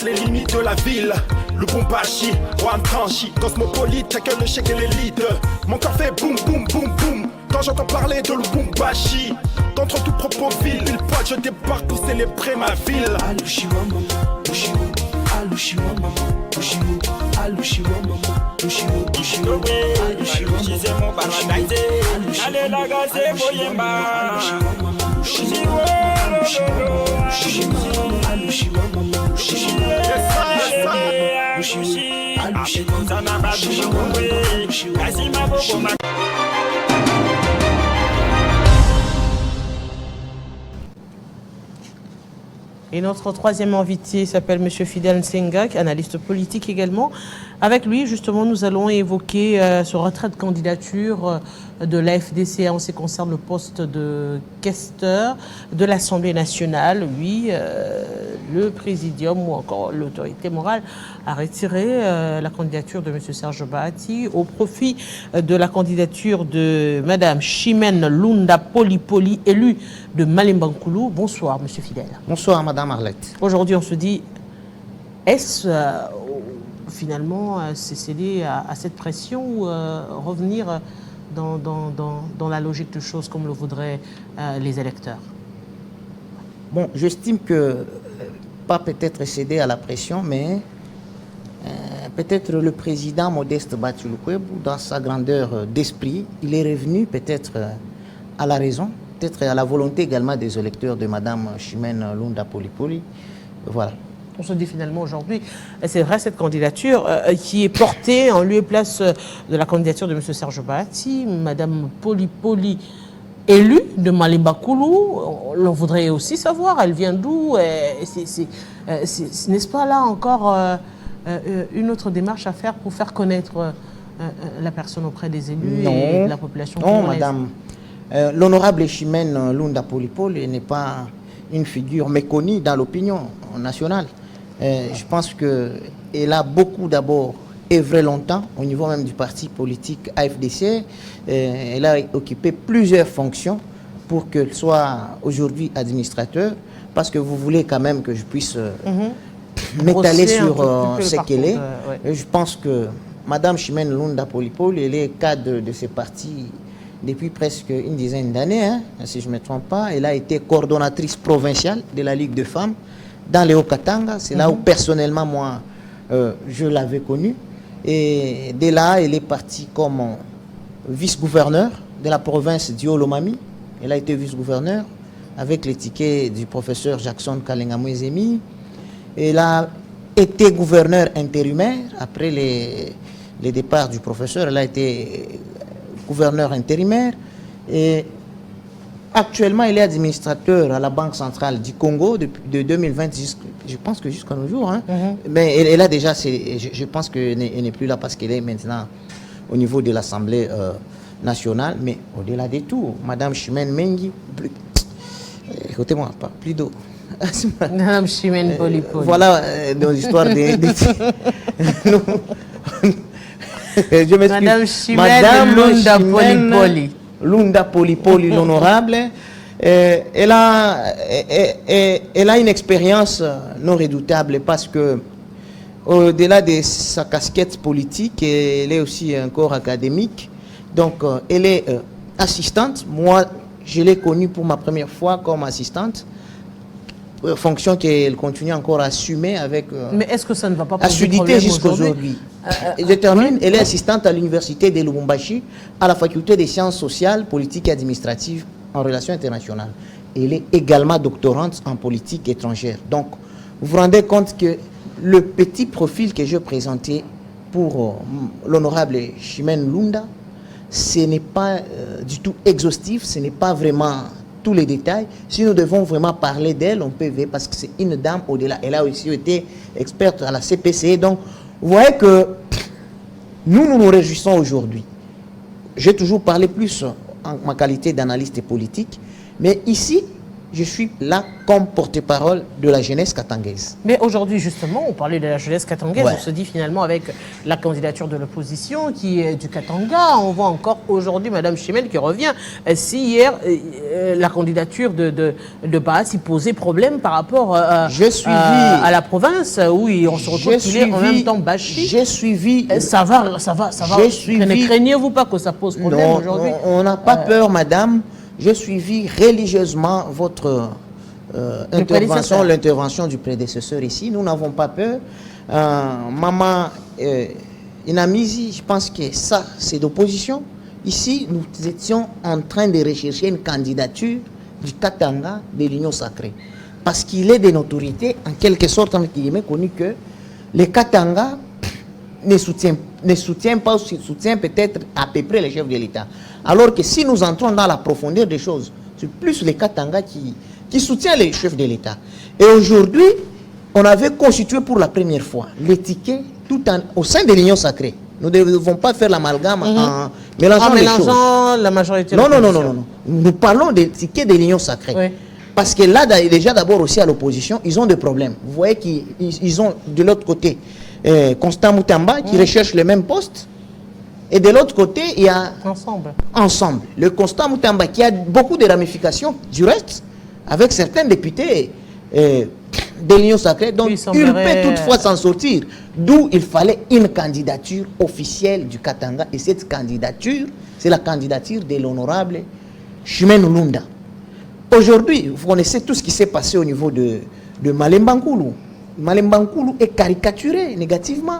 Les limites de la ville, le Bombashi, Juan Tranchi, cosmopolite, chacun le chèque et l'élite. Mon corps fait boum boum boum boum quand j'entends parler de Lubumbashi. D'entre tout propos vil, il pointe, je débarque pour célébrer ma ville. Alushiwa maman, Ushiwo, Alushiwa maman, Ushiwo, Alushiwa maman, Ushiwo, Ushiwo, Alushiwa maman, allez la gaze boyemba, Ushiwo, Alushiwa maman, Et notre troisième invité s'appelle M. Fidel Nsengak, analyste politique également. Avec lui, justement, nous allons évoquer ce retrait de candidature de la FDC en ce qui concerne le poste de questeur de l'Assemblée nationale. Oui, le présidium ou encore l'autorité morale a retiré la candidature de M. Serge Bahati au profit de la candidature de Mme Chimène Lunda Poli, élue de Malembankoulou. Bonsoir, M. Fidel. Bonsoir, Mme Arlette. Aujourd'hui, on se dit, est-ce finalement c'est céder à cette pression ou revenir dans la logique de choses comme le voudraient les électeurs? Bon, j'estime que pas peut-être céder à la pression, mais peut-être le président Modeste Batulukwebou, dans sa grandeur d'esprit, il est revenu peut-être à la raison, peut-être à la volonté également des électeurs de Mme Chimène Lunda Poli. Voilà. On se dit finalement aujourd'hui, c'est vrai cette candidature qui est portée en lieu et place de la candidature de M. Serge Bahati, Mme Poli, élue de Malembankoulou. On voudrait aussi savoir, elle vient d'où? N'est-ce pas là encore une autre démarche à faire pour faire connaître la personne auprès des élus et de la population? Non, madame. L'honorable Chimène Lunda Poli n'est pas une figure méconnue dans l'opinion nationale. Je pense qu'elle a beaucoup d'abord œuvré longtemps au niveau même du parti politique AFDC. Elle a occupé plusieurs fonctions pour qu'elle soit aujourd'hui administrateur, parce que vous voulez quand même que je puisse m'étaler sur ce qu'elle est. Ouais. Je pense que Mme Chimène Lunda Poli, elle est cadre de ce parti depuis presque une dizaine d'années, hein, si je ne me trompe pas. Elle a été coordonnatrice provinciale de la Ligue de femmes dans les Hauts-Katanga. C'est là où personnellement, moi, je l'avais connue. Et dès là, elle est partie comme vice-gouverneur de la province d'Iolomami. Elle a été vice-gouverneur avec les tickets du professeur Jackson Kalenga-Mwezemi. Elle a été gouverneur intérimaire après les départs du professeur. Elle a été gouverneur intérimaire. Et actuellement, elle est administrateur à la Banque centrale du Congo de 2020, je pense que jusqu'à nos jours. Hein. Mais elle a déjà, je pense qu'elle n'est plus là parce qu'elle est maintenant au niveau de l'Assemblée nationale. Mais au-delà de tout, Mme Chimène Mengi, écoutez-moi, pas plus d'eau. Mme Chimène Poli. Voilà dans l'histoire des Mme Chimène Lunda Poli, l'honorable. Elle a une expérience non redoutable parce que au-delà de sa casquette politique, elle est aussi encore académique. Donc, elle est assistante. Moi, je l'ai connue pour ma première fois comme assistante. Fonction qu'elle continue encore à assumer avec mais est-ce que ça ne va pas assiduité jusqu'à aujourd'hui. Je termine. Elle est assistante à l'université de Lubumbashi à la faculté des sciences sociales, politiques et administratives en relations internationales. Elle est également doctorante en politique étrangère. Donc, vous vous rendez compte que le petit profil que je présentais pour l'honorable Chimène Lunda, ce n'est pas du tout exhaustif, ce n'est pas vraiment tous les détails. Si nous devons vraiment parler d'elle, on peut voir parce que c'est une dame au-delà. Elle a aussi été experte à la CPC. Donc, vous voyez que nous nous réjouissons aujourd'hui. J'ai toujours parlé plus en ma qualité d'analyste politique, mais ici, je suis là comme porte-parole de la jeunesse katangaise. Mais aujourd'hui, justement, on parlait de la jeunesse katangaise. Ouais. On se dit finalement, avec la candidature de l'opposition qui est du Katanga, on voit encore aujourd'hui Mme Chimène qui revient. Si hier, la candidature de Bahati posait problème par rapport à la province, où on se retrouve qu'il est en même temps Bachi. J'ai suivi. Ça va. Ne craignez-vous pas que ça pose problème aujourd'hui? On n'a pas peur, madame. J'ai suivi religieusement votre intervention, l'intervention du prédécesseur ici. Nous n'avons pas peur. Maman Inamizi, je pense que ça, c'est d'opposition. Ici, nous étions en train de rechercher une candidature du Katanga de l'Union sacrée. Parce qu'il est de notoriété, en quelque sorte, il est connu que les Katanga ne soutient peut-être à peu près les chefs de l'État. Alors que si nous entrons dans la profondeur des choses, c'est plus les Katanga qui soutiennent les chefs de l'État. Et aujourd'hui, on avait constitué pour la première fois les tickets au sein de l'Union sacrée. Nous ne devons pas faire l'amalgame en mélangeant les choses. La majorité. Non. Nous parlons des tickets de l'Union sacrée. Oui. Parce que là, déjà d'abord aussi à l'opposition, ils ont des problèmes. Vous voyez qu'ils ont de l'autre côté Constant Moutamba qui recherche le même poste. Et de l'autre côté, il y a Ensemble. Le Constant Moutamba qui a beaucoup de ramifications du reste, avec certains députés de l'Union sacrée. Donc, il peut toutefois s'en sortir. D'où il fallait une candidature officielle du Katanga. Et cette candidature, c'est la candidature de l'honorable Chimène Lunda. Aujourd'hui, vous connaissez tout ce qui s'est passé au niveau de Malemba Nkulu. Malemba Nkulu est caricaturé négativement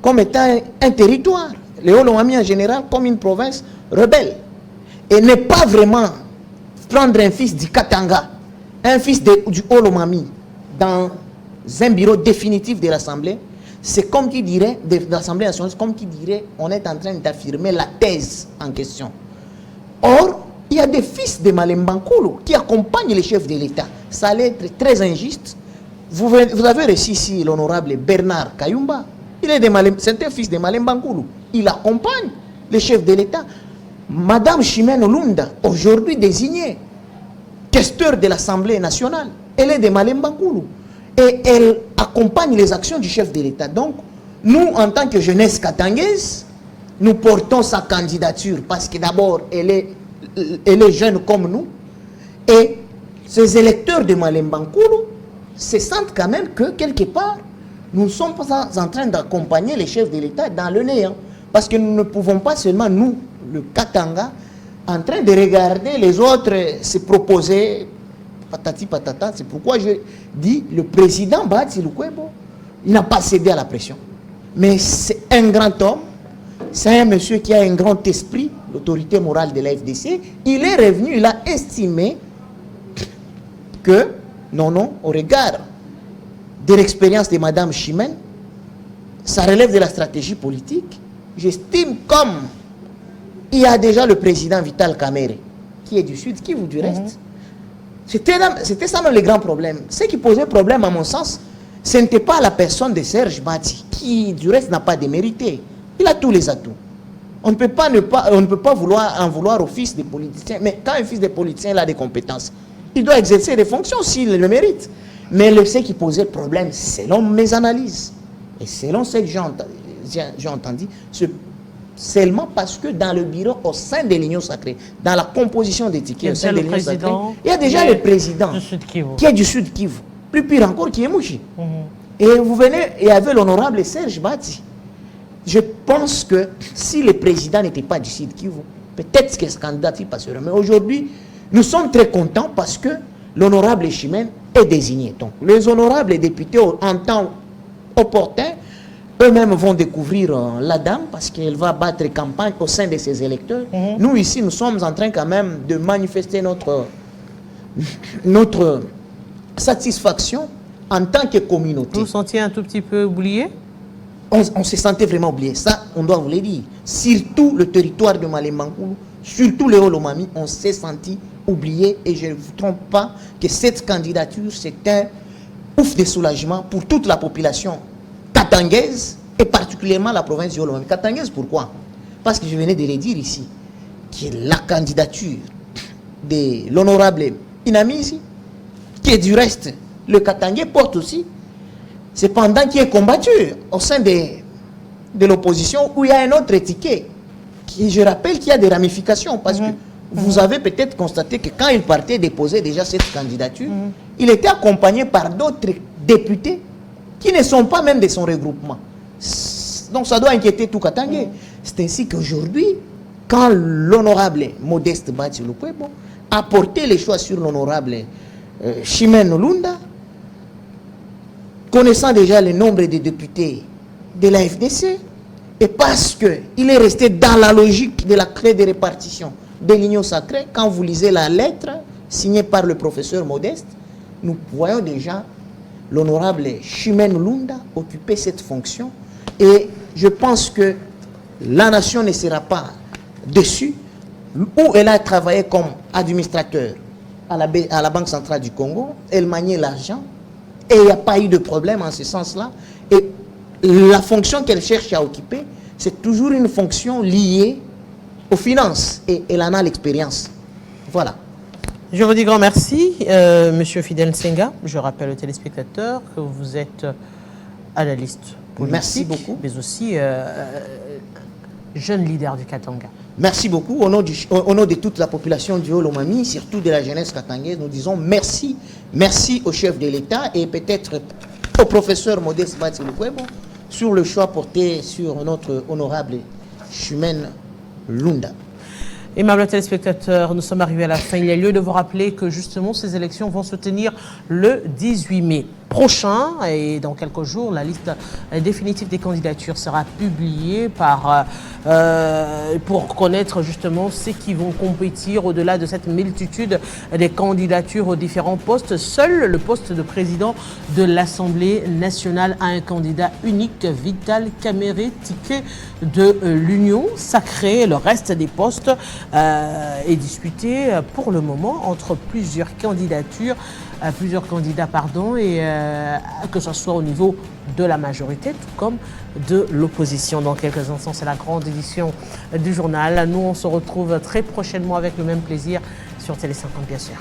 comme étant un territoire. Les Olomami en général comme une province rebelle. Et ne pas vraiment prendre un fils du Katanga, un fils du Olomami dans un bureau définitif de l'Assemblée, c'est comme qui dirait, de l'Assemblée nationale, c'est comme qui dirait, on est en train d'affirmer la thèse en question. Or, il y a des fils de Malemba Nkulu qui accompagnent les chefs de l'État. Ça allait être très injuste. Vous avez reçu ici l'honorable Bernard Kayumba. C'est un fils de Malemba Nkulu. Il accompagne les chefs de l'État. Madame Chimène Lunda, aujourd'hui désignée questeur de l'Assemblée nationale, elle est de Malemba Nkulu. Et elle accompagne les actions du chef de l'État. Donc, nous, en tant que jeunesse katangaise, nous portons sa candidature parce que d'abord, elle est jeune comme nous. Et ces électeurs de Malemba Nkulu se sentent quand même que, quelque part, nous ne sommes pas en train d'accompagner les chefs de l'État dans le néant. Parce que nous ne pouvons pas seulement, nous, le Katanga, en train de regarder les autres se proposer, patati patata. C'est pourquoi je dis, le président Bahati Lukwebo, il n'a pas cédé à la pression. Mais c'est un grand homme, c'est un monsieur qui a un grand esprit, l'autorité morale de la FDC. Il est revenu, il a estimé que, non, au regard de l'expérience de Mme Chimène, ça relève de la stratégie politique. J'estime comme il y a déjà le président Vital Kamerhe, qui est du Sud, qui vous du reste. C'était ça le grand problème. Ce qui posait problème, à mon sens, ce n'était pas la personne de Serge Bahati, qui du reste n'a pas démérité. Il a tous les atouts. On ne peut pas en vouloir au fils des politiciens. Mais quand un fils des politiciens il a des compétences, il doit exercer des fonctions s'il le mérite. Mais ce qui posait problème, selon mes analyses, et selon ce que j'ai entendu, c'est seulement parce que dans le bureau, au sein de l'Union sacrée, dans la composition des tickets au sein de l'Union sacrée, il y a déjà le président qui est du Sud Kivu. Plus pire encore, qui est Mouchi. Et vous venez, il y avait l'honorable Serge Bahati. Je pense que si le président n'était pas du Sud Kivu, peut-être que ce candidat passerait. Mais aujourd'hui, nous sommes très contents parce que l'honorable Chimène est désigné. Donc, les honorables députés, en temps opportun, eux-mêmes vont découvrir la dame parce qu'elle va battre campagne au sein de ses électeurs. Nous, ici, nous sommes en train quand même de manifester notre satisfaction en tant que communauté. Vous vous sentiez un tout petit peu oublié? On se sentait vraiment oublié. Ça, on doit vous le dire. Surtout le territoire de Malemba Nkulu, surtout les Olomami, on s'est senti oublié. Et je ne vous trompe pas que cette candidature, c'est un ouf de soulagement pour toute la population katangaise et particulièrement la province du Olomami. Katangaise, pourquoi? Parce que je venais de le dire ici, que la candidature de l'honorable Inamizi que du reste, le Katangais porte aussi, c'est pendant qu'il est combattu au sein de l'opposition où il y a un autre ticket. Qui, je rappelle qu'il y a des ramifications parce que vous avez peut-être constaté que quand il partait déposer déjà cette candidature, il était accompagné par d'autres députés qui ne sont pas même de son regroupement. Donc ça doit inquiéter tout Katangais. C'est ainsi qu'aujourd'hui, quand l'honorable Modeste Batsi Lukwebo a porté les choix sur l'honorable Chimène Lunda, connaissant déjà le nombre de députés de la FDC, et parce qu'il est resté dans la logique de la clé de répartition de l'Union sacrée, quand vous lisez la lettre signée par le professeur Modeste, nous voyons déjà l'honorable Chimène Lunda occuper cette fonction. Et je pense que la nation ne sera pas déçue, où elle a travaillé comme administrateur à la Banque centrale du Congo, elle maniait l'argent, et il n'y a pas eu de problème en ce sens-là. Et la fonction qu'elle cherche à occuper, c'est toujours une fonction liée aux finances, et elle en a l'expérience. Voilà. Je vous dis grand merci, Monsieur Fidel Nsenga. Je rappelle aux téléspectateurs que vous êtes analyste politique, merci beaucoup, mais aussi jeune leader du Katanga. Merci beaucoup. Au nom de toute la population du Haut-Lomami, surtout de la jeunesse katangaise, nous disons merci. Merci au chef de l'État et peut-être au professeur Modeste Batsi Lukwebo sur le choix porté sur notre honorable Chimène Lunda. Aimables téléspectateurs, nous sommes arrivés à la fin. Il y a lieu de vous rappeler que justement ces élections vont se tenir le 18 mai prochain et dans quelques jours, la liste définitive des candidatures sera publiée pour connaître justement ceux qui vont compétir au-delà de cette multitude des candidatures aux différents postes. Seul le poste de président de l'Assemblée nationale a un candidat unique, Vital Kamerhe, ticket de l'Union sacrée. Le reste des postes est disputé pour le moment entre plusieurs candidats, et que ce soit au niveau de la majorité, tout comme de l'opposition. Dans quelques instants, c'est la grande édition du journal. Nous, on se retrouve très prochainement avec le même plaisir sur Télé 50, bien sûr.